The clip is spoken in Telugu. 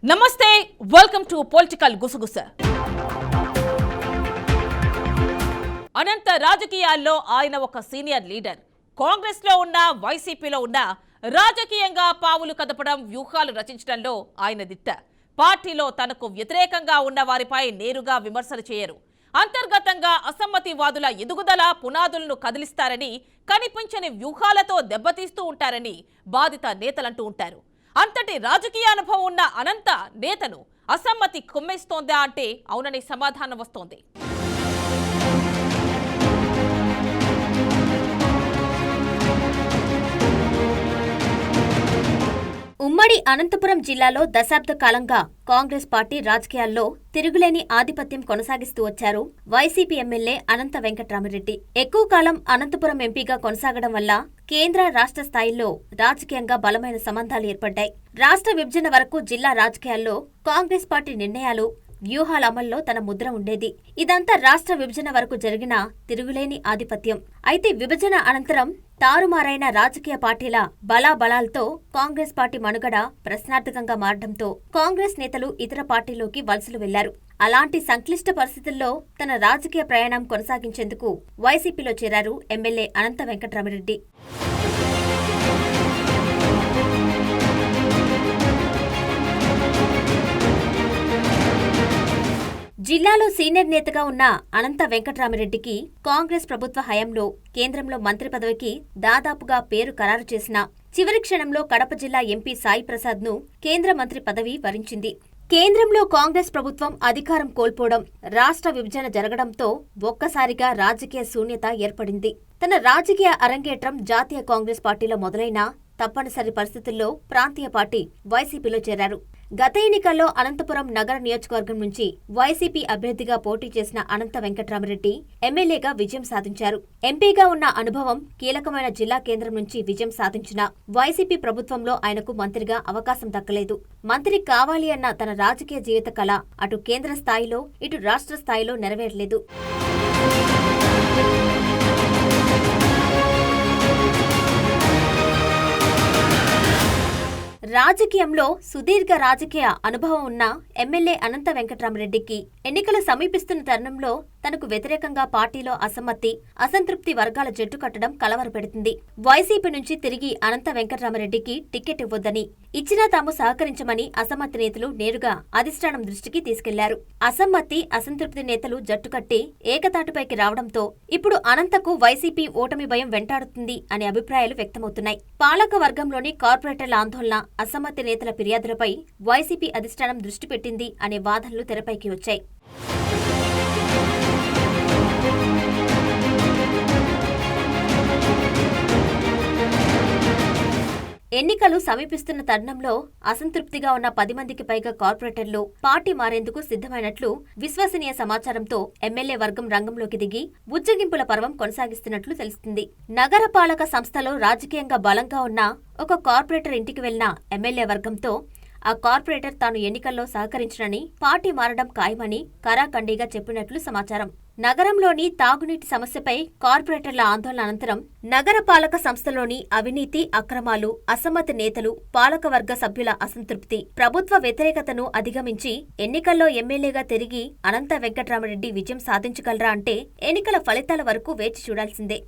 నమస్తే వెల్కమ్ టు పొలిటికల్ గుసగుస. అనంత రాజకీయాల్లో ఆయన ఒక సీనియర్ లీడర్. కాంగ్రెస్ లో ఉన్న వైసీపీలో ఉన్న రాజకీయంగా పావులు కదపడం వ్యూహాలు రచించడంలో ఆయన దిట్ట. పార్టీలో తనకు వ్యతిరేకంగా ఉన్న వారిపై నేరుగా విమర్శలు చేయరు. అంతర్గతంగా అసమ్మతివాదుల ఎదుగుదల పునాదులను కదిలిస్తారని, కనిపించని వ్యూహాలతో దెబ్బతీస్తూ ఉంటారని బాధిత నేతలంటూ ఉంటారు. అంతటి రాజకీయ అనుభవం ఉన్న అనంత నేతను అసమ్మతి కుమ్మేస్తోందా అంటే అవునని సమాధానం వస్తోంది. ఉమ్మడి అనంతపురం జిల్లాలో దశాబ్ద కాలంగా కాంగ్రెస్ పార్టీ రాజకీయాల్లో తిరుగులేని ఆధిపత్యం కొనసాగిస్తూ వచ్చారు వైసీపీ ఎమ్మెల్యే అనంత వెంకట్రామిరెడ్డి. ఎక్కువ కాలం అనంతపురం ఎంపీగా కొనసాగడం వల్ల కేంద్ర రాష్ట్ర స్థాయిల్లో రాజకీయంగా బలమైన సంబంధాలు ఏర్పడ్డాయి. రాష్ట్ర విభజన వరకు జిల్లా రాజకీయాల్లో కాంగ్రెస్ పార్టీ నిర్ణయాలు, వ్యూహాల అమల్లో తన ముద్ర ఉండేది. ఇదంతా రాష్ట్ర విభజన వరకు జరిగిన తిరుగులేని ఆధిపత్యం. అయితే విభజన అనంతరం తారుమారైన రాజకీయ పార్టీల బలాబలాలతో కాంగ్రెస్ పార్టీ మనుగడ ప్రశ్నార్థకంగా మారడంతో కాంగ్రెస్ నేతలు ఇతర పార్టీలోకి వలసలు వెళ్లారు. అలాంటి సంక్లిష్ట పరిస్థితుల్లో తన రాజకీయ ప్రయాణం కొనసాగించేందుకు వైసీపీలో చేరారు ఎమ్మెల్యే అనంత వెంకట్రామిరెడ్డి. జిల్లాలో సీనియర్ నేతగా ఉన్న అనంత వెంకట్రామిరెడ్డికి కాంగ్రెస్ ప్రభుత్వ హయాంలో కేంద్రంలో మంత్రి పదవికి దాదాపుగా పేరు ఖరారు చేసిన చివరి క్షణంలో కడప జిల్లా ఎంపీ సాయి ప్రసాద్ ను కేంద్ర మంత్రి పదవి వరించింది. కేంద్రంలో కాంగ్రెస్ ప్రభుత్వం అధికారం కోల్పోవడం, రాష్ట్ర విభజన జరగడంతో ఒక్కసారిగా రాజకీయ శూన్యత ఏర్పడింది. తన రాజకీయ అరంగేట్రం జాతీయ కాంగ్రెస్ పార్టీలో మొదలైన తప్పనిసరి పరిస్థితుల్లో ప్రాంతీయ పార్టీ వైసీపీలో చేరారు. గత ఎన్నికల్లో అనంతపురం నగర నియోజకవర్గం నుంచి వైసీపీ అభ్యర్థిగా పోటీ చేసిన అనంత వెంకట్రామిరెడ్డి ఎమ్మెల్యేగా విజయం సాధించారు. ఎంపీగా ఉన్న అనుభవం, కీలకమైన జిల్లా కేంద్రం నుంచి విజయం సాధించిన వైసీపీ ప్రభుత్వంలో ఆయనకు మంత్రిగా అవకాశం దక్కలేదు. మంత్రి కావాలి అన్న తన రాజకీయ జీవిత కళ అటు కేంద్ర స్థాయిలో ఇటు రాష్ట్ర స్థాయిలో నెరవేరలేదు. రాజకీయంలో సుదీర్ఘ రాజకీయ అనుభవం ఉన్న ఎమ్మెల్యే అనంత వెంకట్రామిరెడ్డికి ఎన్నికలు సమీపిస్తున్న తరుణంలో తనకు వ్యతిరేకంగా పార్టీలో అసంతృప్తి వర్గాల జట్టు కట్టడం కలవరపెడుతుంది. వైసీపీ నుంచి తిరిగి అనంత వెంకట్రామిరెడ్డికి టికెట్ ఇవ్వొద్దని, ఇచ్చినా తాము సహకరించమని అసమ్మతి నేతలు నేరుగా అధిష్టానం దృష్టికి తీసుకెళ్లారు. అసంతృప్తి నేతలు జట్టుకట్టి ఏకతాటిపైకి రావడంతో ఇప్పుడు అనంతకు వైసీపీ ఓటమి భయం వెంటాడుతుంది అనే అభిప్రాయాలు వ్యక్తమవుతున్నాయి. పాలక వర్గంలోని కార్పొరేటర్ల ఆందోళన, అసమ్మతి నేతల ఫిర్యాదులపై వైసీపీ అధిష్టానం దృష్టి పెట్టింది అనే వాదనలు తెరపైకి వచ్చాయి. ఎన్నికలు సమీపిస్తున్న తరుణంలో అసంతృప్తిగా ఉన్న 10 మందికి పైగా కార్పొరేటర్లు పార్టీ మారేందుకు సిద్ధమైనట్లు విశ్వసనీయ సమాచారంతో ఎమ్మెల్యే వర్గం రంగంలోకి దిగి ఉజ్జగింపుల పర్వం కొనసాగిస్తున్నట్లు తెలుస్తుంది. నగరపాలక సంస్థలో రాజకీయంగా బలంగా ఉన్న ఒక కార్పొరేటర్ ఇంటికి వెళ్లిన ఎమ్మెల్యే వర్గంతో ఆ కార్పొరేటర్ తాను ఎన్నికల్లో సహకరించనని, పార్టీ మారడం ఖాయమని కరాఖండీగా చెప్పినట్లు సమాచారం. నగరంలోని తాగునీటి సమస్యపై కార్పొరేటర్ల ఆందోళన అనంతరం నగరపాలక సంస్థలోని అవినీతి, అక్రమాలు, అసమ్మతి నేతలు, పాలకవర్గ సభ్యుల అసంతృప్తి, ప్రభుత్వ వ్యతిరేకతను అధిగమించి ఎన్నికల్లో ఎమ్మెల్యేగా తిరిగి అనంత వెంకట్రామిరెడ్డి విజయం సాధించగలరా అంటే ఎన్నికల ఫలితాల వరకు వేచి చూడాల్సిందే.